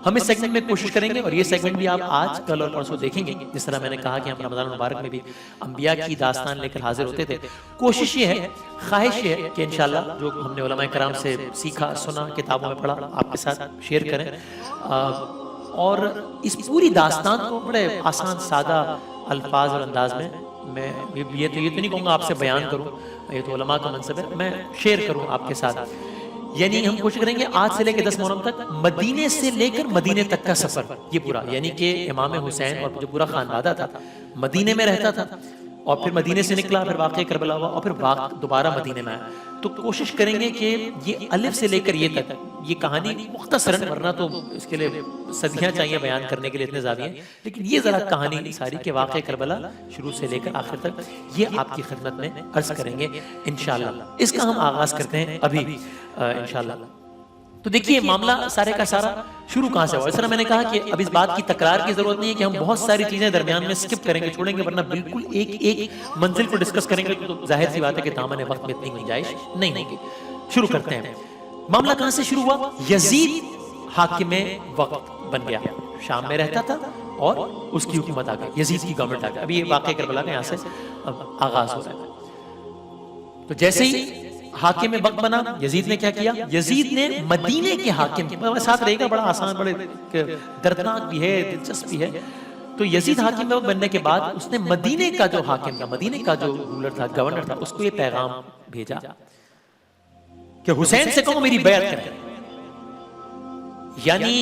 ہم اس سیگمنٹ میں کوشش کریں گے، اور یہ سیگمنٹ بھی آپ آج کل اور پرسوں دیکھیں گے، جس طرح میں نے کہا کہ ہم رمضان المبارک میں بھی انبیاء کی داستان لے کر حاضر ہوتے تھے۔ کوشش یہ ہے، خواہش یہ ہے کہ انشاءاللہ جو ہم نے علماء کرام سے سیکھا، سنا، کتابوں میں پڑھا، آپ کے ساتھ شیئر کریں، اور اس پوری داستان کو بڑے آسان سادہ الفاظ اور انداز میں یہ تو نہیں کہوں گا آپ سے بیان کروں، یہ تو علماء کا منصب ہے، میں شیئر کروں آپ کے ساتھ۔ یعنی ہم کوشش کریں گے آج سے لے کے 10 محرم تک، مدینے سے لے کر مدینے تک کا سفر یہ پورا، یعنی کہ امام حسین اور جو پورا خاندان تھا مدینے میں رہتا تھا، اور پھر مدینے سے نکلا، پھر واقعہ کربلا ہوا، اور پھر دوبارہ مدینے میں آیا۔ تو کوشش کریں گے کہ یہ الف سے لے کر یہ تک یہ کہانی مختصراً، ورنہ تو اس کے لیے صدیاں چاہیے بیان کرنے کے لیے، اتنے زیادہ ہیں، لیکن یہ ذرا کہانی ساری کے واقعہ کربلا شروع سے لے کر آخر تک یہ آپ کی خدمت میں عرض کریں گے انشاءاللہ۔ اس کا ہم آغاز کرتے ہیں ابھی انشاءاللہ۔ تو دیکھیے معاملہ سارے کا سارا شروع کہاں سے ہوا۔ اس طرح میں نے کہا کہ اب اس بات کی تکرار کی ضرورت نہیں ہے کہ ہم بہت ساری چیزیں درمیان میں سکپ کریں گے، چھوڑیں گے، ورنہ بالکل ایک منزل کو ڈسکس کریں گے تو ظاہر سی بات ہے کہ دامن وقت میں اتنی گنجائش نہیں ہوگی۔ شروع کرتے ہیں۔ معاملہ کہاں سے شروع ہوا؟ یزید حاکم وقت بن گیا، شام میں رہتا تھا اور اس کی حکومت آ گئی، یزید کی گورنمنٹ آ گئی۔ ابھی یہ واقعہ کربلا کا یہاں سے آغاز ہو رہا ہے۔ تو جیسے ہی حاکم وقت بنا، یزید نے کیا کیا؟ یزید نے مدینے کے حاکم کے ساتھ رہے گا، بڑا آسان، بڑے دردناک بھی ہے، دلچسپ بھی ہے۔ تو یزید حاکم وقت بننے کے بعد اس نے مدینے کا جو حاکم تھا، مدینے کا جو رولر تھا، گورنر تھا، اس کو یہ پیغام بھیجا کہ حسین سے کہو میری بیعت کرے۔ یعنی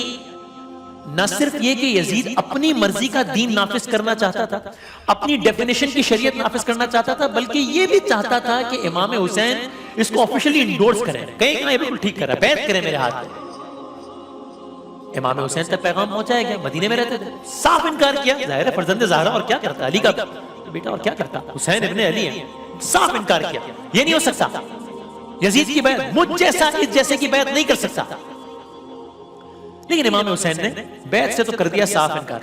نہ صرف یہ کہ یزید اپنی مرضی کا دین نافذ کرنا چاہتا تھا، اپنی ڈیفینیشن کی شریعت نافذ کرنا چاہتا تھا، بلکہ یہ بھی چاہتا تھا کہ امام حسین اس کو آفیشلی انڈورس کریں، کہیں کہ یہ بالکل ٹھیک کر رہا ہے، بیعت کریں میرے ہاتھ میں۔ امام حسین تک پیغام پہنچایا گیا، مدینے میں رہتے تھے، صاف انکار کیا۔ ظاہر ہے فرزند زہرا اور کیا کرتا، علی کا بیٹا اور کیا کرتا، حسین ابن علی ہے، صاف انکار کیا، یہ نہیں ہو سکتا، یزید کی بیعت مجھ جیسا اس جیسے کی بیعت نہیں کر سکتا۔ لیکن امام حسین نے بیعت سے تو کر دیا صاف انکار،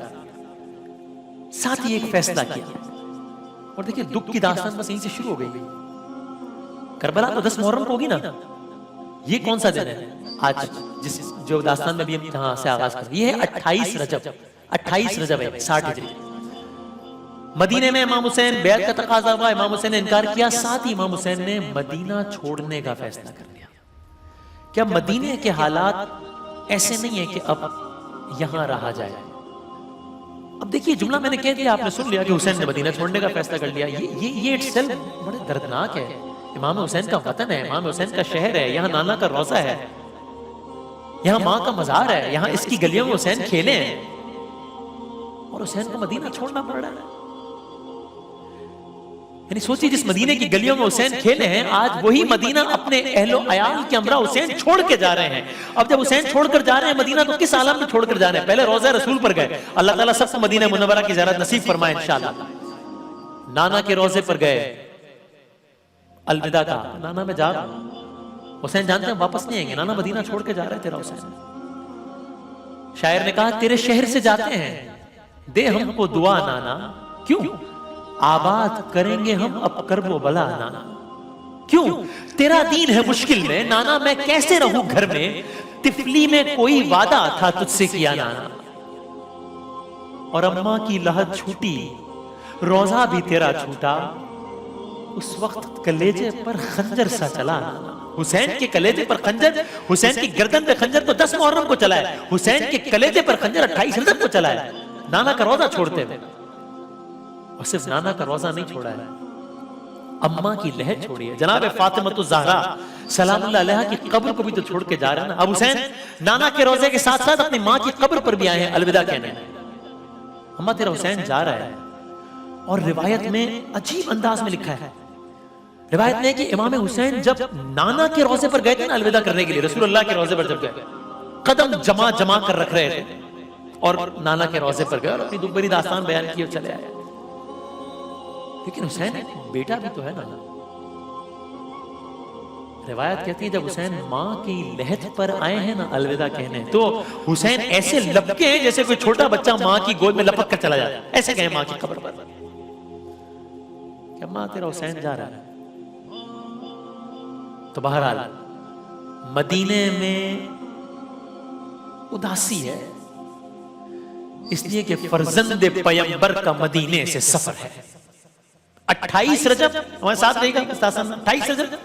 ساتھ ہی ایک فیصلہ کیا۔ اور دیکھیں دکھ کی داستان بس یہیں سے شروع ہو گئی۔ کربلا تو 10 محرم کو ہوگی نا، یہ کون سا دن ہے آج جس جو داستان میں بھی ہم یہاں سے آغاز کریں؟ یہ ہے 28 رجب، 28 رجب ہے 60 ہجری۔ مدینے میں امام حسین، بیعت کا تقاضا ہوا، امام حسین نے انکار کیا، ساتھ ہی امام حسین نے مدینہ چھوڑنے کا فیصلہ کر لیا۔ کیا مدینے کے حالات ایسے نہیں ہے کہ اب یہاں رہا جائے؟ اب دیکھیے جملہ میں نے کہہ دیا، آپ نے سن لیا کہ حسین نے مدینہ چھوڑنے کا فیصلہ کر لیا، یہ اٹسیلف بڑے دردناک ہے۔ امام حسین کا وطن ہے، امام حسین کا شہر ہے، یہاں نانا کا روضہ ہے، یہاں ماں کا مزار ہے، یہاں اس کی گلیوں میں حسین کھیلے ہیں، اور حسین کو مدینہ چھوڑنا پڑ رہا ہے۔ یعنی سوچی جس مدینے کی گلیوں میں حسین کھیلے ہیں، آج وہی مدینہ اپنے اہل و عیال کے ہمراہ حسین چھوڑ کے جا رہے ہیں۔ اب جب حسین چھوڑ کر جا رہے ہیں مدینہ، تو کس عالم میں چھوڑ کر جا رہے ہیں؟ پہلے روضہ رسول پر گئے، اللہ تعالیٰ سب کو مدینہ منورہ کی زیارت نصیب فرمائے انشاءاللہ۔ نانا کے روضے پر گئے، الوداع کہا، نانا میں جا رہا ہوں، حسین جانتے ہیں واپس نہیں آئیں گے، نانا مدینہ چھوڑ کے جا رہے تیرا حسین۔ شاعر نے کہا تیرے شہر سے جاتے ہیں، دے ہم کو دعا نانا، کیوں آباد کریں گے ہم اب کرب و بلا نانا، کیوں تیرا دین ہے مشکل میں نانا، میں کیسے رہوں گھر میں، طفلی میں کوئی وعدہ تھا تجھ سے کیا نانا، اور اماں کی لحد چھوٹی روزہ بھی تیرا چھوٹا، اس وقت کلیجے پر خنجر سا چلا نانا۔ حسین کے کلیجے پر خنجر، حسین کی گردن پہ خنجر تو 10 محرم کو چلا ہے، حسین کے کلیجے پر خنجر 28 رجب کو چلا ہے، نانا کا روزہ چھوڑتے ہوئے۔ اور صرف نانا کا روزہ نہیں چھوڑا ہے، اماں کی لہد چھوڑی ہے، جناب فاطمۃ الزہرا سلام اللہ علیہا کی قبر کو بھی تو چھوڑ کے جا رہے ہیں نا۔ اب حسین نانا کے روزے کے ساتھ ساتھ اپنی ماں کی قبر پر بھی آئے ہیں الوداع کہنے۔ اماں تیرا حسین جا رہا ہے، اور روایت میں عجیب انداز میں لکھا ہے، روایت میں ہے کہ امام حسین جب نانا کے روزے پر گئے تھے نا الوداع کرنے کے لیے، رسول اللہ کے روزے پر جب گئے، قدم جمع جمع کر رکھ رہے تھے، اور نانا کے روزے پر گئے اور اپنی دکھ بھری داستان بیان کی اور چلے آئے۔ لیکن حسین بیٹا بھی تو ہے نا۔ روایت کہتی ہے جب حسین ماں کی لحد پر آئے ہیں نا الوداع کہنے، تو حسین ایسے لپکے ہیں جیسے کوئی چھوٹا بچہ ماں کی گود میں لپک کر چلا جاتا ہے، ایسے گئے ماں کی قبر پر کہ ماں تیرا حسین جا رہا ہے۔ تو بہرحال مدینے میں اداسی ہے، اس لیے کہ فرزند پیمبر کا مدینے سے سفر ہے. 28 رجب ہمارے ساتھ رہے گا 28 رجب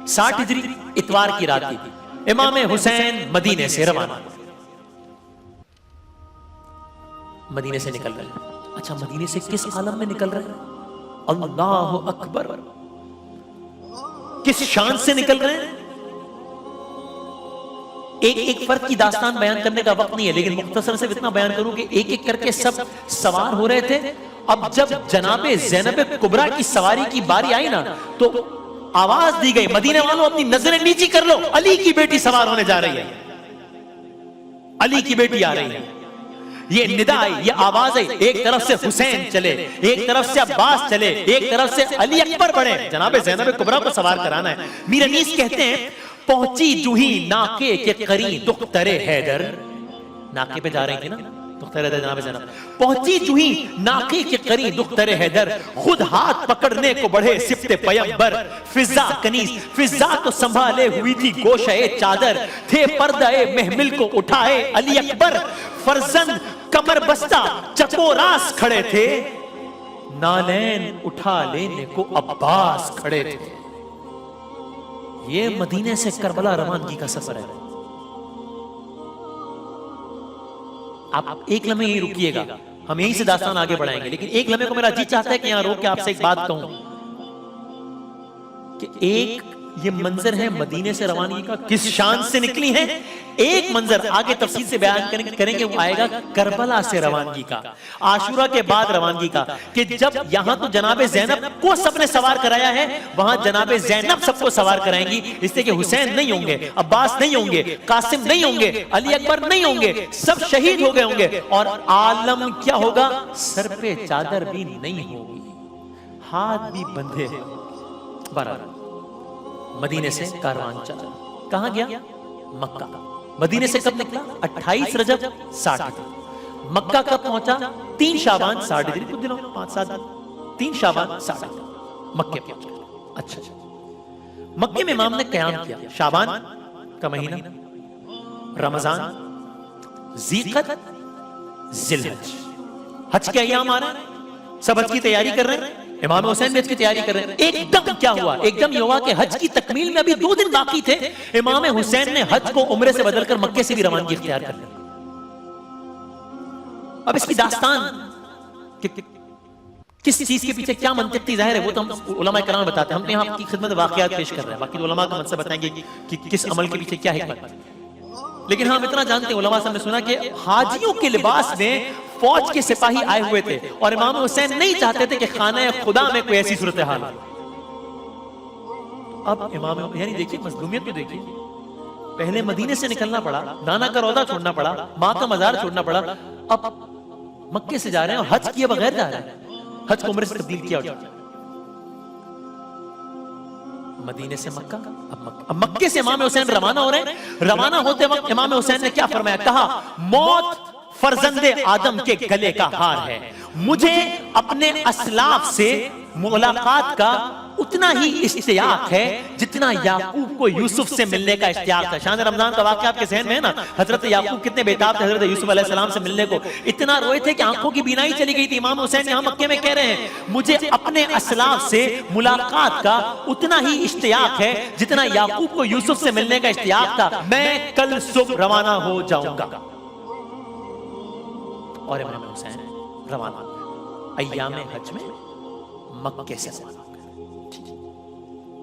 60 ہجری اتوار کی رات کی امام حسین مدینے سے روانہ. مدینے سے نکل رہے ہیں. اچھا مدینے سے کس عالم میں نکل رہے ہیں؟ اللہ اکبر. کس شان سے نکل رہے ہیں؟ ایک ایک فرد کی داستان بیان کرنے کا وقت نہیں ہے، لیکن مختصر سے اتنا بیان کروں کہ ایک ایک کر کے سب سوار ہو رہے تھے. اب جب جناب زینب کبریٰ کی سواری کی باری آئی نا تو آواز دی گئی مدینے والوں اپنی نظریں نیچی کر لو، علی کی بیٹی سوار ہونے جا رہی ہے، علی کی بیٹی آ رہی ہے. یہ ندا آئی، یہ آواز آئی. ایک طرف سے حسین چلے، ایک طرف سے عباس چلے، ایک طرف سے علی اکبر بڑھے. جناب زینب کبریٰ کو سوار کرانا ہے. میر انیس کہتے ہیں پہنچی جوہی ناکے کے قریب دختر حیدر. ناکے پہ جا رہی تھی نا دختر حیدر جناب زینب. پہنچی جوہی ناکے کے قریب دختر حیدر، خود ہاتھ پکڑنے کو بڑھے صفت پیمبر. فضا کنیز فضا کو سنبھالے ہوئی تھی گوشہ چادر، تھے پردہ محمل کو اٹھائے علی اکبر. فرزند کمر بستہ چکو راس کھڑے تھے، نالین اٹھا لینے کو عباس کھڑے تھے. یہ مدینے سے کربلا روانگی کا سفر ہے. آپ ایک لمحے ہی رکیے گا، ہم یہیں سے داستان آگے بڑھائیں گے، لیکن ایک لمحے کو میرا جی چاہتا ہے کہ یہاں روک کے آپ سے ایک بات کہوں کہ ایک یہ منظر ہے مدینے سے روانگی کا، کس شان سے نکلی ہے. ایک منظر آگے تفصیل سے بیان کریں گے، وہ آئے گا کربلا سے روانگی کا، عاشورہ کے بعد روانگی کا. کہ جب یہاں تو جناب زینب کو سب نے سوار کرایا ہے، وہاں جناب زینب سب کو سوار کرائیں گی. اس لیے کہ حسین نہیں ہوں گے، عباس نہیں ہوں گے، قاسم نہیں ہوں گے، علی اکبر نہیں ہوں گے، سب شہید ہو گئے ہوں گے. اور عالم کیا ہوگا؟ سر پہ چادر بھی نہیں ہوگی، ہاتھ بھی بندھے. برابر مدینے سے کاروان چلا. کہاں گیا؟ مکہ. مدینے سے کب نکلا؟ 28 رجب 60. مکہ کب پہنچا؟ 3 شعبان 60 دن، کچھ دنوں 5-7 دن. 3 شعبان 60 مکہ پہنچ گیا. اچھا مکہ میں امام نے قیام کیا. شعبان کا مہینہ، رمضان، ذی القعدہ، ذی الحج. حج کے ایام آ رہے ہیں، سب حج کی تیاری کر رہے ہیں. امام حسین بھی حج کی تیاری کر رہے ہیں. ایک دم کیا ہوا؟ ایک دم یہ ہوا کہ حج کی تکمیل میں ابھی 2 دن باقی تھے. امام حسین نے حج کو عمرے سے بدل کر مکے سے بھی روانگی اختیار کر لی. اب اس کی داستان کس چیز کے پیچھے کیا منطق تھی، ظاہر ہے وہ تو ہم علماء کرام بتاتے ہیں. ہم نے یہاں کی خدمت واقعات پیش کر رہے ہیں، باقی علماء کا منصب بتائیں گے کہ کس عمل کے پیچھے کیا حکمت. لیکن ہم اتنا جانتے ہیں، علماء سے ہم نے سنا کہ حاجیوں کے لباس میں فوج کے سپاہی آئے ہوئے تھے، اور امام حسین نہیں چاہتے تھے کہ خانہ خدا میں کوئی ایسی صورتحال ہو. اب امام یعنی دیکھیے مظلومیت کو دیکھیے. پہلے مدینے سے نکلنا پڑا، نانا کا روضہ چھوڑنا پڑا، ماں کا مزار چھوڑنا پڑا. اب مکے سے جا رہے ہیں اور حج کیے بغیر جا رہے ہیں، حج کو عمرے سے تبدیل کیا. مدینے سے مکہ. اب مکے سے امام حسین روانہ ہو رہے ہیں. روانہ ہوتے وقت امام حسین نے کیا فرمایا؟ کہا موت فرزند آدم کے گلے کا ہار ہے، مجھے اپنے اسلاف سے ملاقات کا اتنا ہی اشتیاق ہے جتنا یعقوب کو یوسف سے ملنے کا اشتیاق تھا. شان رمضان کا واقعہ آپ کے ذہن میں ہے نا، حضرت یعقوب کتنے بیتاب تھے حضرت یوسف علیہ السلام سے ملنے کو. اتنا روئے تھے کہ آنکھوں کی بینائی چلی گئی تھی. امام حسین یہاں مکے میں کہہ رہے ہیں مجھے اپنے اسلاف سے ملاقات کا اتنا ہی اشتیاق ہے جتنا یعقوب کو یوسف سے ملنے کا اشتیاق تھا. میں کل صبح روانہ ہو جاؤں گا. اور امام حسین روانہ ایام حج میں مکے سے روانہ.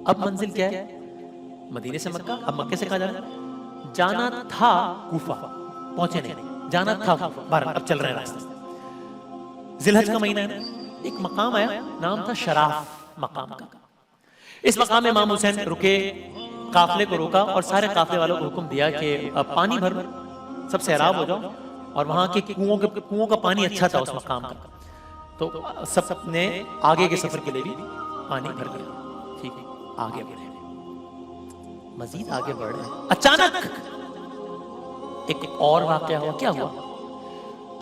اب منزل کیا ہے؟ مدینے سے مکہ. اب مکے سے کہاں جانا؟ جانا تھا کوفہ، پہنچے نہیں، جانا تھا کوفہ. بہرحال اب چل رہے ہیں راستے. ذی الحج کا مہینہ ہے. ایک مقام آیا، نام تھا شراف مقام کا. اس مقام میں امام حسین رکے، قافلے کو روکا اور سارے قافلے والوں کو حکم دیا کہ اب پانی بھر سب سے سیراب ہو جاؤ. اور وہاں کے کنووں کا پانی اچھا تھا اس مقام کا، تو سب نے آگے کے سفر کے لیے بھی پانی بھر لیا. ٹھیک ہے، آگے بڑھے، مزید آگے بڑھ رہے ہیں. اچانک ایک اور واقعہ ہوا. کیا ہوا؟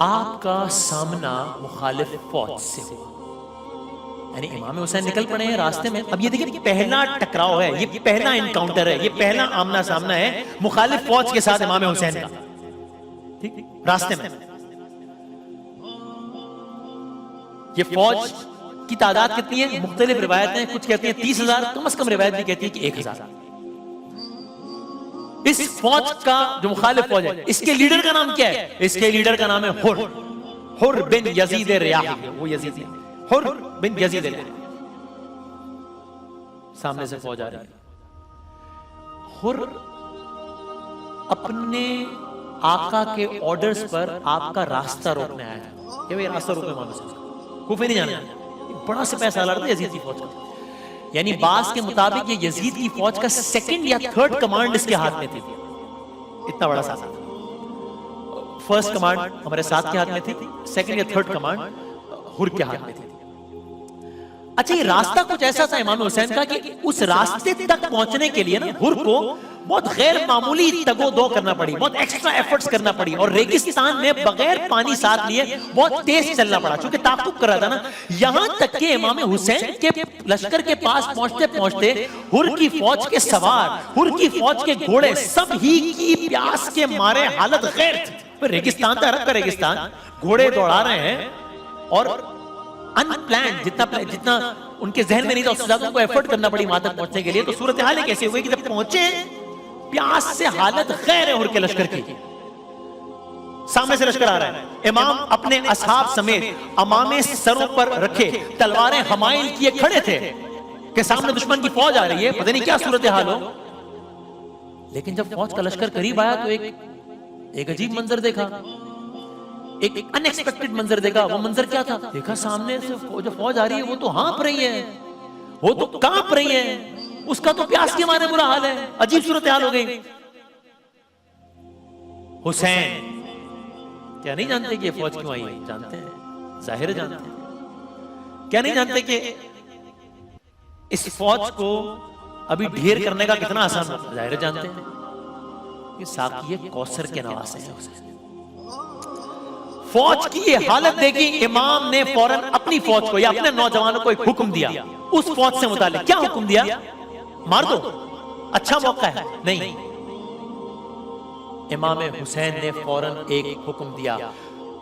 آپ کا سامنا مخالف فوج سے ہوا. یعنی امام حسین نکل پڑے ہیں راستے میں. اب یہ دیکھیں پہلا ٹکراؤ ہے، یہ پہلا انکاؤنٹر ہے، یہ پہلا آمنا سامنا ہے مخالف فوج کے ساتھ امام حسین کا. ٹھیک راستے میں یہ فوج کی تعداد کتنی ہے؟ مختلف روایتیں، کچھ کہتی ہیں 30,000، کم از کم روایت بھی کہتی ہے کہ 1,000۔ اس فوج کا جو مخالف فوج ہے، اس کے لیڈر کا نام کیا ہے؟ اس کے لیڈر کا نام ہے حر بن یزید ریاحی، وہ یزید ہے، حر بن یزید ریاحی۔ سامنے سے فوج آ رہی ہے، حر اپنے آقا کے آرڈرز پر آپ کا راستہ روکنے آیا ہے، کہ بھئی راستہ روکنے معلوم سے کوفے نہیں جانا۔ بڑا سپہ سالار تھا یزید کی فوج کا، یعنی بعض کے مطابق یہ یزید کی فوج کا سیکنڈ یا تھرڈ کمانڈ اس کے ہاتھ میں تھی، اتنا بڑا ساتھ تھا۔ فرسٹ کمانڈ ہمارے ساتھ کے ہاتھ میں تھی، سیکنڈ یا تھرڈ کمانڈ حر کے ہاتھ میں تھی۔ اچھا، یہ راستہ کچھ ایسا تھا امام حسین کا کہ اس راستے تک پہنچنے کے لیے نا حر کو بہت غیر معمولی تگ و دو کرنا پڑی، بہت ایکسٹرا ایفرٹس کرنا پڑی، اور ریگستان میں بغیر پانی ساتھ لیے بہت تیز چلنا پڑا، چونکہ تعاقب کر رہا تھا نا۔ یہاں تک کہ امام حسین کے لشکر کے پاس پہنچتے پہنچتے حر کی فوج کے سوار، حر کی فوج کے گھوڑے سب ہی کی پیاس کے مارے حالت غیر تھی۔ ریگستان تھا، عرب کا ریگستان، گھوڑے دوڑا رہے ہیں، اور ان پلانڈ جتنا ان کے ذہن میں نہیں تھا اس سے زیادہ کو ایفرٹ کرنا پڑی وہاں تک پہنچنے کے لیے۔ تو صورتحال کیسے ہوئی کہ جب پہنچے پیاس سے حالت غیر ہے حر کے لشکر کی، سامنے سے لشکر آ رہا ہے، امام اپنے اصحاب سمیت امامے سروں پر رکھے تلواریں حمائل کیے کھڑے تھے کہ سامنے دشمن کی فوج آ رہی ہے، پتہ نہیں کیا صورتحال ہو۔ لیکن جب فوج کا لشکر قریب آیا تو ایک عجیب منظر دیکھا، ایک ان ایکسپیکٹڈ منظر دیکھا۔ وہ منظر کیا تھا؟ دیکھا سامنے سے جو فوج آ رہی ہے وہ تو ہانپ رہی ہے، وہ تو کانپ رہی ہے، اس کا تو پیاس کے مارے برا حال ہے، عجیب صورتحال ہو گئی۔ حسین کیا نہیں جانتے کہ یہ فوج کیوں آئی ہے؟ جانتے ہیں، ظاہر جانتے ہیں۔ کیا نہیں جانتے کہ اس فوج کو ابھی ڈھیر کرنے کا کتنا آسان ہوتا ہے؟ ظاہر جانتے ہیں۔ یہ ساقی کوثر کے نواسے ہیں حسین۔ فوج کی یہ حالت دیکھی، امام نے فوراً اپنی فوج کو یا اپنے نوجوانوں کو ایک حکم دیا اس فوج سے متعلق۔ کیا حکم دیا؟ مار دو، اچھا موقع ہے؟ نہیں، امام حسین نے فوراً ایک حکم دیا،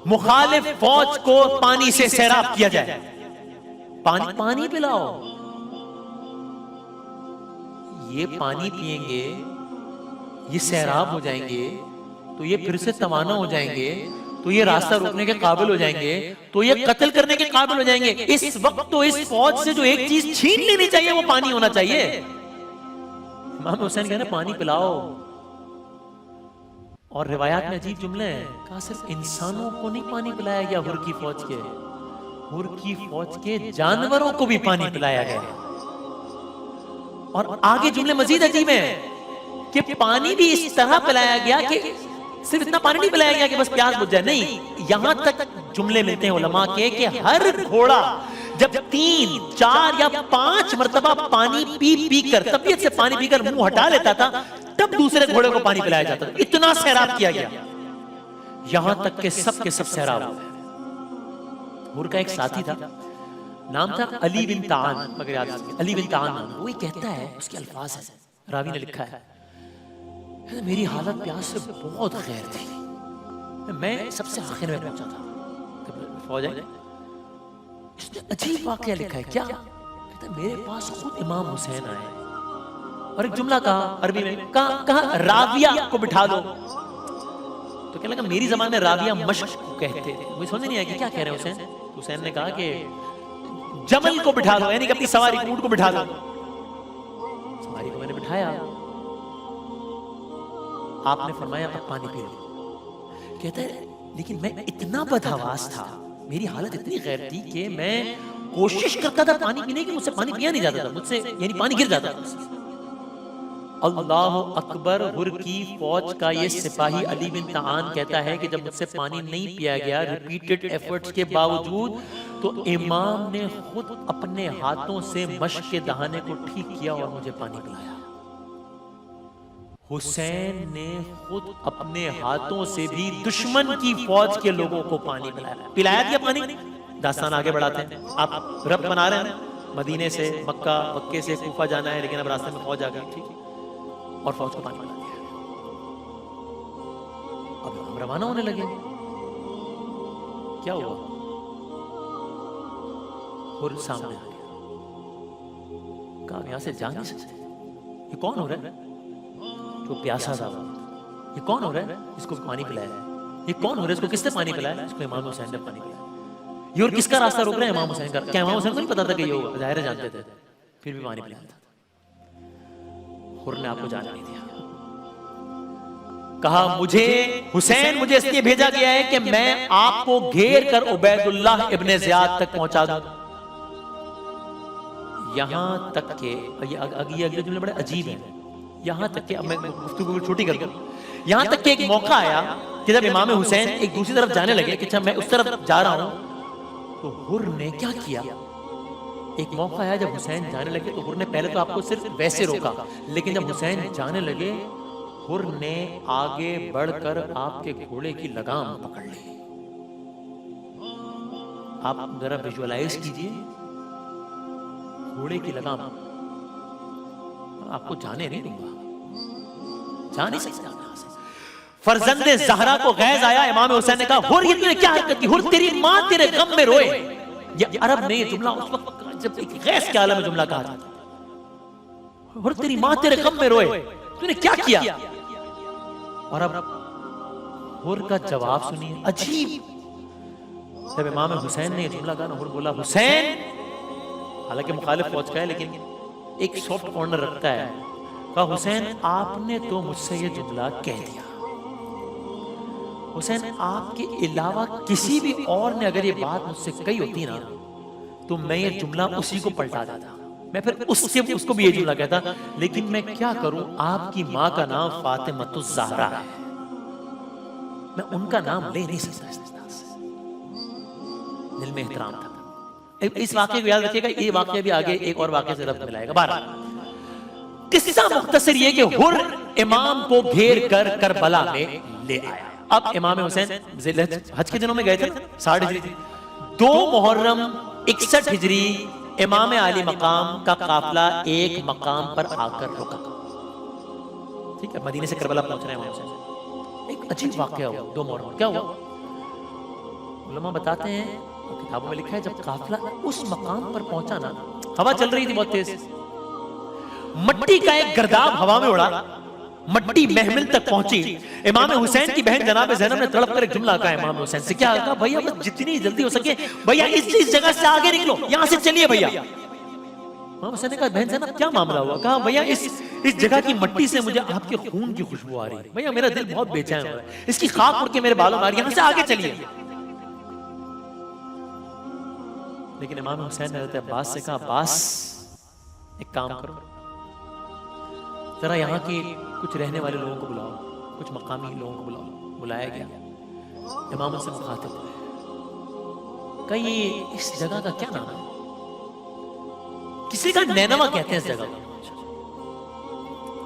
مخالف فوج کو پانی سے سیراب کیا جائے، پانی پلاؤ۔ یہ پانی پیئیں گے، یہ سیراب ہو جائیں گے، تو یہ پھر سے توانا ہو جائیں گے، تو یہ راستہ روکنے کے قابل ہو جائیں گے، تو یہ قتل کرنے کے قابل ہو جائیں گے۔ اس وقت تو اس فوج سے جو ایک چیز چھین لینی چاہیے وہ پانی ہونا چاہیے۔ امام حسین کہنا پانی پلاؤ۔ اور روایات میں عجیب جملے ہیں، کہا صرف انسانوں کو نہیں پانی پلایا گیا حر کی فوج کے، حر کی فوج کے جانوروں کو بھی پانی پلایا گیا۔ اور آگے جملے مزید عجیب ہیں کہ پانی بھی اس طرح پلایا گیا کہ صرف اتنا پانی نہیں پلایا گیا کہ بس پیاس بجھ جائے، نہیں، یہاں تک جملے ملتے ہیں علماء کے کہ ہر گھوڑا جب 3، 4 یا 5 مرتبہ پانی پی کر، طبیعت سے پانی پی کر منہ ہٹا لیتا تھا، تب دوسرے گھوڑے کو پانی پلایا جاتا تھا۔ اتنا سیراب کیا گیا، یہاں تک کہ سب کے سب سیراب ہو گئے۔ حر کا ایک ساتھی تھا، نام تھا علی بن تعان، مگر یاد رکھیں علی بن تعان نام، وہی کہتا ہے، اس کے الفاظ ہیں، راوی نے لکھا ہے، میری حالت پیاس سے بہت غیر تھی، میں سب سے آخر میں پہنچا تھا فوج ہے۔ اس نے عجیب واقعہ لکھا ہے، کیا کہتا ہے میرے پاس خود امام حسین آئے اور ایک جملہ کہا عربی میں، کہا راویہ کو بٹھا دو، تو کہنے لگا میری زبان میں راویہ مشق کو کہتے تھے، مجھے سمجھ نہیں آیا کہ کیا کہہ رہے ہیں حسین۔ حسین نے کہا کہ جمل کو بٹھا دو، یعنی کہ اپنی سواری اونٹ کو بٹھا دو۔ سواری کو میں نے بٹھایا، آپ نے فرمایا اب پانی پی لو۔ کہتا ہے لیکن میں اتنا بدحواس تھا، میری حالت اتنی غیر تھی کہ میں کوشش کرتا تھا پانی پینے کی، مجھ سے پانی پیا نہیں جاتا تھا، مجھ سے یعنی پانی گر جاتا تھا۔ اللہ اکبر، حر کی فوج کا یہ سپاہی علی بن تعان کہتا ہے کہ جب مجھ سے پانی نہیں پیا گیا ریپیٹڈ ایفرٹس کے باوجود، تو امام نے خود اپنے ہاتھوں سے مشق کے دہانے کو ٹھیک کیا اور مجھے پانی پلایا۔ حسین نے خود اپنے ہاتھوں سے بھی دشمن کی فوج کے لوگوں کو پانی پلایا دیا پانی۔ داستان آگے بڑھاتے ہیں، آپ رب بنا رہے ہیں، مدینے سے مکے سے کوفہ جانا ہے، لیکن اب راستے میں فوج آ گئی، ٹھیک ہے، اور فوج کو پانی پلا دیا۔ اب ہم روانہ ہونے لگے، کیا ہوا؟ حر سامنے آ گیا. کہا یہاں سے جا نہیں سکتے. یہ کون ہو رہا ہے؟ جو پیاسا تھا. یہ کون ہو رہا ہے؟ اس کو پانی پلایا ہے. یہ کون ہو رہا ہے؟ اس کو کس نے پانی پلایا؟ اس کو امام حسین نے پانی پلایا. یہ اور کس کا راستہ روک رہے ہیں؟ امام حسین کا. کیا امام حسین کو نہیں پتا تھا کہ یہ ہوگا؟ ظاہر ہے جانتے تھے, پھر بھی پانی پلایا تھا. حر نے آپ کو جانے نہیں دیا. کہا مجھے حسین مجھے اس لیے بھیجا گیا ہے کہ میں آپ کو گھیر کر عبید اللہ ابن زیاد تک پہنچا دوں. یہاں تک کہ اگلے جملے بڑے عجیب ہیں. یہاں تک کہ اب میں گفتگو کو چھوٹی کر دوں. یہاں تک کہ ایک موقع آیا کہ جب امام حسین ایک دوسری طرف جانے لگے کہ میں اس طرف جا رہا ہوں, تو حر نے کیا کیا؟ ایک موقع آیا جب حسین جانے لگے تو حر نے پہلے تو آپ کو صرف ویسے روکا, لیکن جب حسین جانے لگے حر نے آگے بڑھ کر آپ کے گھوڑے کی لگام پکڑ لی. آپ ذرا ویژوالائز کیجئے, گھوڑے کی لگام. آپ کو جانے نہیں دوں گا, جا نہیں سکتا. فرزند زہرا کو غیظ آیا. امام حسین نے کہا حر یہ نے کیا حرکت کی؟ حر تیری ماں تیرے غم میں روئے. یہ عرب نے یہ جملہ اس وقت جب غیظ کے عالم میں جملہ کہا تھا. حر تیری ماں تیرے غم میں روئے, تو نے کیا کیا؟ اور اب حر کا جواب سنیے, عجیب. جب امام حسین نے یہ جملہ کہا نا, حر بولا حسین, حالانکہ مخالف فوج کا ہے لیکن ایک سافٹ کارنر رکھتا ہے. کہا حسین آپ نے تو مجھ سے یہ جملہ کہہ دیا. حسین آپ کے علاوہ کسی بھی اور نے اگر یہ بات مجھ سے کہی ہوتی نا, تو میں یہ جملہ اسی کو پلٹا دیتا, میں پھر اس کو بھی یہ جملہ کہتا. لیکن میں کیا کروں, آپ کی ماں کا نام فاطمۃ الزہرا ہے, میں ان کا نام لے نہیں سکتا. دل میں احترام تھا. اس واقعے کو یاد رکھیے گا, یہ واقعہ بھی آگے ایک اور واقعے سے ربط ملائے گا. بہرحال قصہ مختصر یہ کہ حر امام کو گھیر کر کربلا میں لے آیا. اب امام حسین حج کے دنوں میں گئے تھے, 60 ہجری, 2 محرم 61 ہجری امام عالی مقام کا قافلہ ایک مقام پر آ کر رکا. ٹھیک ہے, مدینے سے کربلا پہنچ رہے ہیں امام حسین. ایک عجیب واقعہ ہوا 2 محرم. کیا ہوا؟ علماء بتاتے ہیں, کتابوں میں لکھا ہے, جب قافلہ اس مقام پر پہنچا نا, ہوا چل رہی تھی بہت تیز, مٹی کا ایک گرداب ہوا میں اڑا, مٹی محمل تک پہنچی. امام حسین کی بہن جناب زینب نے تڑپ کر ایک جملہ کہا امام حسین سے. کیا کہا؟ بھیا بس جتنی جلدی ہو سکے بھیا اس جگہ سے آگے نکلو, یہاں سے چلیے بھیا. امام حسین نے کہا بہن زینب کیا معاملہ ہوا؟ کہا بھیا اس جگہ کی مٹی سے مجھے آپ کے خون کی خوشبو آ رہی ہے, بھیا میرا دل بہت بے چین ہو رہا ہے, اس کی خاک اڑ کے میرے بالوں میں آ رہی ہے, یہاں سے آگے چلیے. لیکن امام حسین نے حضرت عباس سے کہا عباس ایک کام کرو, ذرا یہاں کی کچھ رہنے والے لوگوں کو بلاؤ, کچھ مقامی لوگوں کو بلاؤ. بلایا گیا. امام حسین مخاطب ہوئے, کہ یہ اس جگہ کا کیا نام ہے؟ کسی کا نینوا کہتے ہیں اس جگہ کو.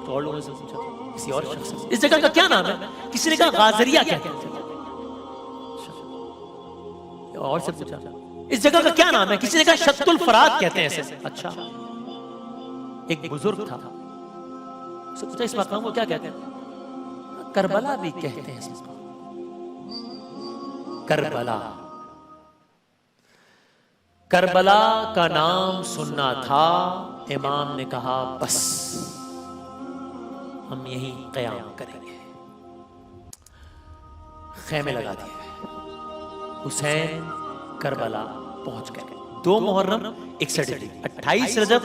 تو اور لوگوں سے پوچھا, کسی اور شخص سے اس جگہ کا کیا نام ہے؟ کسی نے کہا غازریہ کہتے ہیں. اور سے پوچھا اس جگہ کا کیا نام ہے؟ کسی نے کہا شط الفرات کہتے ہیں اسے. اچھا, ایک بزرگ تھا, پوچھا اس مقام کو کیا کہتے ہیں؟ کربلا بھی کہتے ہیں اس مقام, کربلا. کربلا کا نام سننا تھا. امام نے کہا بس ہم یہیں قیام کریں گے. خیمے لگا دیے. حسین کربلا پہنچ گئے. 2 محرم 61 ہجری, 28 رجب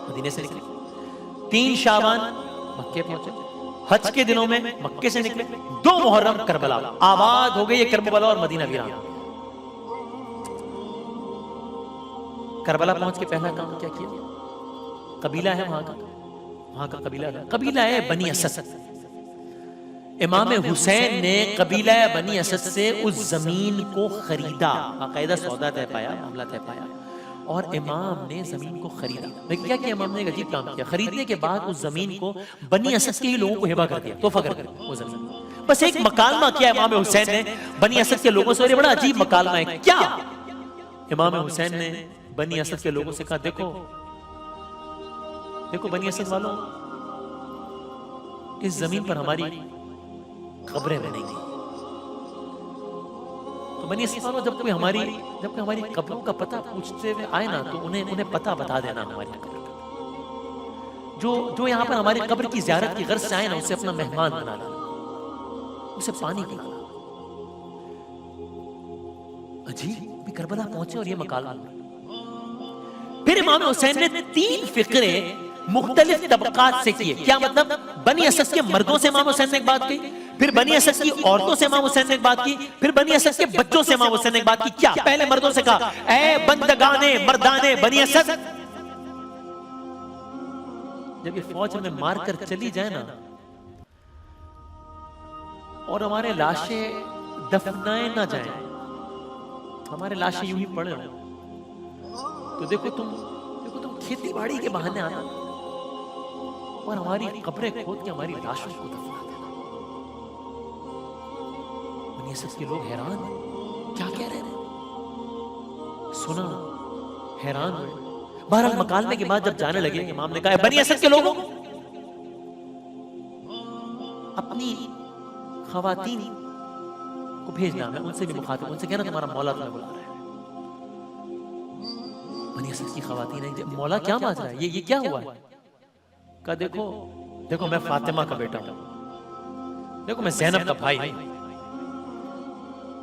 مدینے سے نکلے, 3 شعبان مکے پہنچے, حج کے دنوں میں مکے سے نکلے, 2 محرم کربلا. آباد ہو گئی یہ کربلا اور مدینہ ویران. کربلا پہنچ کے پہلا کام کیا کیا؟ قبیلہ ہے وہاں کا قبیلہ ہے بنی اسد. امام حسین نے قبیلہ بنی اسد سے اس زمین کو خریدا, باقاعدہ سودا طے پایا, معاملہ طے پایا, اور امام نے زمین کو خریدا. لیکن کیا کیا امام نے؟ ایک عجیب کام کیا. خریدنے کے بعد اس زمین کو بنی اسد کے ہی لوگوں کو ہبہ کر دیا, تحفہ کر دیا وہ زمین. بس ایک مکالمہ کیا امام حسین نے بنی اسد کے لوگوں سے, اور یہ بڑا عجیب مکالمہ ہے. کیا امام حسین نے بنی اسد کے لوگوں سے کہا, دیکھو بنی اسد والوں, اس زمین پر ہماری قبریں بنیں گی, بنی اسرائیل جب کوئی ہماری قبروں کا پتہ پوچھتے ہوئے آئے نا تو انہیں پتہ بتا دینا ہماری قبر کا. جو یہاں پر ہماری قبر کی زیارت کی غرض سے آئے نا اسے اپنا مہمان بنا لینا, اسے پانی پلانا. عجیب, بھی کربلا پہنچے اور یہ مکالمہ. پھر امام حسین نے 3 فقرے مختلف طبقات سے کیے. کیا مطلب؟ بنی اسد کے مردوں سے امام حسین نے ایک بات کی, پھر بنی اسد کی عورتوں سے امام حسین نے ایک بات کی, پھر بنی اسد کے بچوں سے امام حسین نے ایک بات کی. کیا؟ پہلے مردوں سے کہا اے بندگانے مردانے بنی اسد, جب یہ فوج ہمیں مار کر چلی جائے نا اور ہمارے لاشیں دفنائے نہ جائیں, ہمارے لاشیں یوں ہی پڑے ہوں, تو دیکھو تم کھیتی باڑی کے بہانے آنا اور ہماری قبریں کھود کے ہماری لاشوں کو دفنا دینا. بنی اسد کے لوگ حیران کیا کہہ رہے ہیں, سنا حیران ہوئے. بہرحال مکالمے کے بعد جب جانے لگے امام نے کہا بنی اسد کے لوگوں اپنی خواتین کو بھیجنا, میں ان سے بھی مخاطب, ان سے کہنا تمہارا مولا تمہیں بلا رہا ہے. بنی اسد کی خواتین ہیں, مولا کیا باز رہا ہے, یہ کیا ہوا ہے؟ کہا دیکھو میں فاطمہ کا بیٹا ہوں, دیکھو میں زینب کا بھائی ہوں,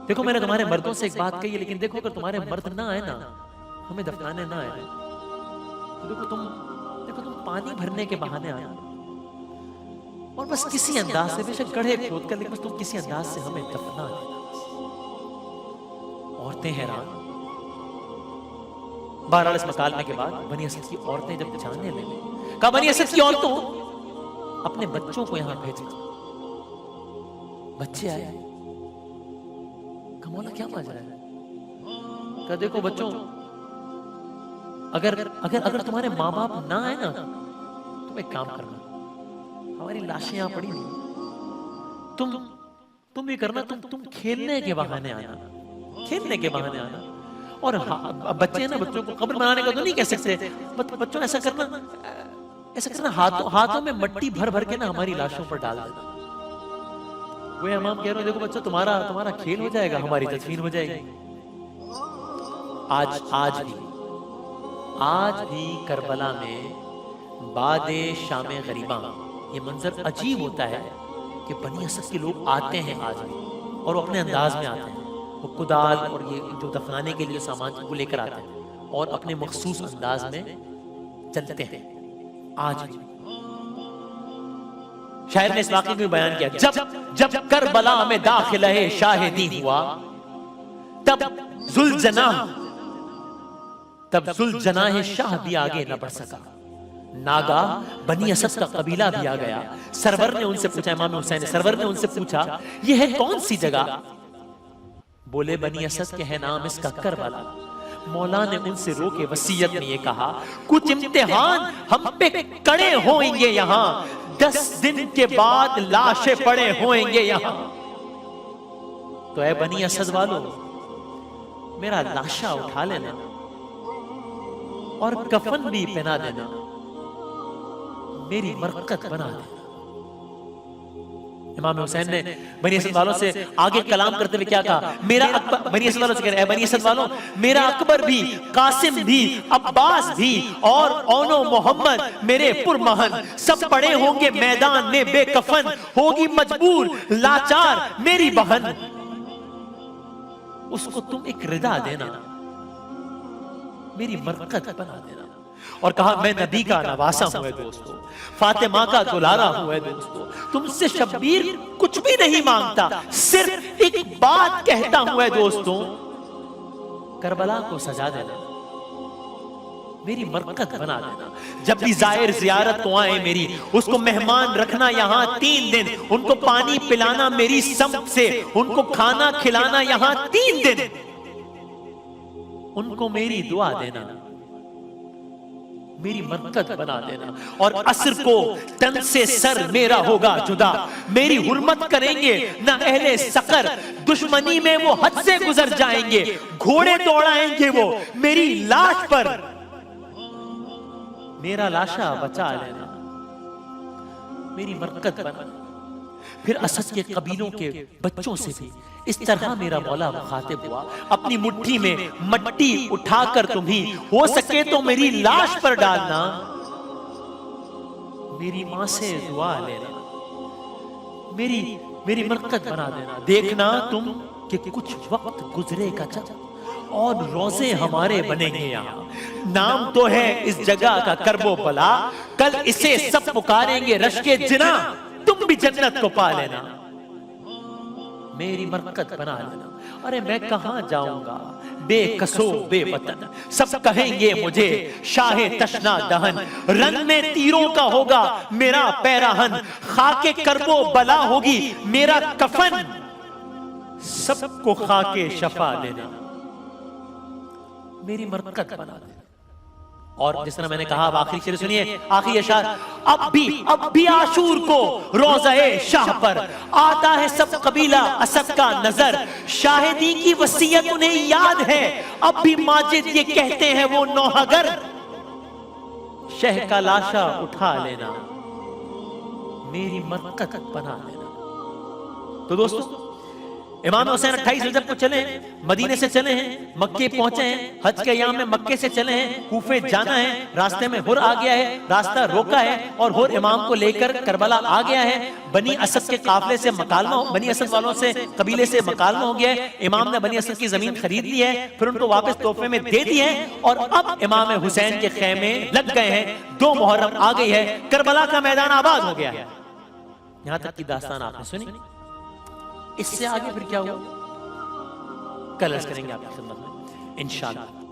دیکھو میں نے تمہارے مردوں سے ایک بات کہی ہے, لیکن دیکھو اگر تمہارے مرد نہ آئے نا, ہمیں دفنانے نہ آئے, تو دیکھو تم پانی بھرنے کے بہانے آئے اور بس کسی انداز سے, بے شک گڑھے کھود کر, لیکن بس تم کسی انداز سے ہمیں دفنا دینا. عورتیں حیران. بہرحال اس مکالمے کے بعد بنی اسد کی عورتیں جب جانے لگے, کہا بنی اسد کی عورتوں اپنے بچوں کو یہاں بھیجو. بچے آئے, کہا مولا کیا ماجرا ہے؟ کہا دیکھو بچوں, اگر تمہارے ماں باپ نہ آئے نا, تم ایک کام کرنا, ہماری لاشیں یہاں پڑی نہیں, تم بھی کرنا, تم کھیلنے کے بہانے آنا, اور بچے ہیں نا, بچوں کو قبر بنانے کا تو نہیں کہہ سکتے, بچوں ایسا کرنا ہاتھوں میں مٹی بھر کے نا ہماری لاشوں پر ڈال دینا. وہ امام کہہ رہے دیکھو بچوں تمہارا کھیل ہو جائے گا, ہماری تدفین ہو جائے گی. آج بھی کربلا میں بعد شام غریباں یہ منظر عجیب ہوتا ہے کہ بنی اسد کے لوگ آتے ہیں آج بھی, اور وہ اپنے انداز میں آتے ہیں, وہ کدال اور یہ جو دفنانے کے لیے سامان کو لے کر آتے ہیں اور اپنے مخصوص انداز میں چلتے ہیں آج بھی. شاعر نے اس واقعے میں بیان کیا, جب کربلا میں داخلہ شاہدی ہوا, تب ذوالجناح شاہ بھی آگے نہ بڑھ سکا. ناگاہ بنی اسد کا قبیلہ بھی آ گیا. سرور نے ان سے پوچھا, امام حسین سرور نے ان سے پوچھا یہ ہے کون سی جگہ؟ بولے بنی اسد کے ہے نام اس کا کربلا. مولا نے ان سے رو کے وصیت میں یہ کہا کچھ امتحان ہم پہ کڑے ہوئیں گے یہاں, 10 دن کے بعد لاشیں پڑے ہوئیں گے یہاں. تو اے بنی اسد والو میرا لاشہ اٹھا لینا اور کفن بھی پہنا دینا, میری مرقت بنا دینا. امام حسین نے بنی اسد والوں سے آگے کلام کرتے ہوئے کیا کہا, میرا اکبر, بنی اسد والوں سے کہہ رہے ہیں بنی اسد والوں میرا اکبر بھی, قاسم بھی, عباس بھی اور اونو محمد میرے پرمہن سب پڑے ہوں گے میدان میں بے کفن, ہوگی مجبور لاچار میری بہن. اس کو تم ایک ردا دینا, میری مرقت بنا دینا. اور کہا میں نبی کا نواسا ہوں اے دوستو, فاطمہ کا دلارا ہوں اے دوستو, تم سے شبیر کچھ بھی نہیں مانگتا, صرف ایک بات کہتا ہوں اے دوستو, کربلا کو سجا دینا, میری مرقت بنا دینا. جب بھی زائر زیارت کو آئے میری, اس کو مہمان رکھنا یہاں 3 دن, ان کو پانی پلانا میری سمت سے, ان کو کھانا کھلانا یہاں 3 دن, ان کو میری دعا دینا, میری مرقت بنا دینا. اور عصر کو تن سے سر میرا ہوگا جدا, میری حرمت کریں گے نہ اہل سقر, دشمنی میں وہ حد سے گزر جائیں گے, گھوڑے دوڑائیں گے وہ میری لاش پر, میرا لاشا بچا لینا, میری مرقت بنا. پھر اسد کے قبیلوں کے بچوں سے بھی اس طرح میرا مولا مخاطب ہوا، اپنی مٹھی میں مٹی اٹھا کر تمہیں ہو سکے تو میری لاش پر ڈالنا، میری ماں سے دعا لینا، میری مرقد بنا دینا، دیکھنا تم کہ کچھ وقت گزرے گا جب اور روزے ہمارے بنیں گے یہاں، نام تو ہے اس جگہ کا کرب و بلا، کل اسے سب پکاریں گے رشک جنا، تم بھی جنت کو پا لینا، میری مرقد بنا لینا۔ ارے میں کہاں جاؤں گا بے کسو بے وطن، سب کہیں گے مجھے شاہ تشنا دہن، رن میں تیروں کا ہوگا میرا پیراہن، خاک کرب و بلا ہوگی میرا کفن، سب کو خاک شفا دینا، میری مرقد بنا دینا۔ اور جس طرح میں نے کہا، اب آخری شعر سنیے، آخری اشعار، اب بھی عاشور کو روزہ شاہ پر آتا ہے سب قبیلہ اسد کا نظر، شاہدی کی وصیت انہیں یاد ہے، اب بھی ماجد یہ کہتے ہیں وہ نوحہ گر، شہ کا لاشا اٹھا لینا، میری مرقد بنا لینا۔ تو دوستو، امام حسین 28 رجب کو چلے ہیں، مدینے سے چلے ہیں، مکے پہنچے ہیں، حج کے ایام میں مکے سے چلے ہیں، کوفے جانا ہے، راستے میں ہر آ گیا ہے، راستہ روکا ہے، اور ہر امام کو لے کر کربلا آ گیا ہے، بنی اسد کے قافلے سے مکالمہ، بنی اسد والوں سے قبیلے سے مکالمہ ہو گیا ہے، امام نے بنی اسد کی زمین خرید لی ہے، پھر ان کو واپس تحفے میں دے دی ہے، اور اب امام حسین کے خیمے لگ گئے ہیں، 2 محرم آ گئی ہے، کربلا کا میدان آباد ہو گیا ہے۔ یہاں تک کی داستان آپ نے سنی، اس سے آگے پھر کیا ہوا کل عرض کریں گے آپ کی خدمت میں انشاءاللہ۔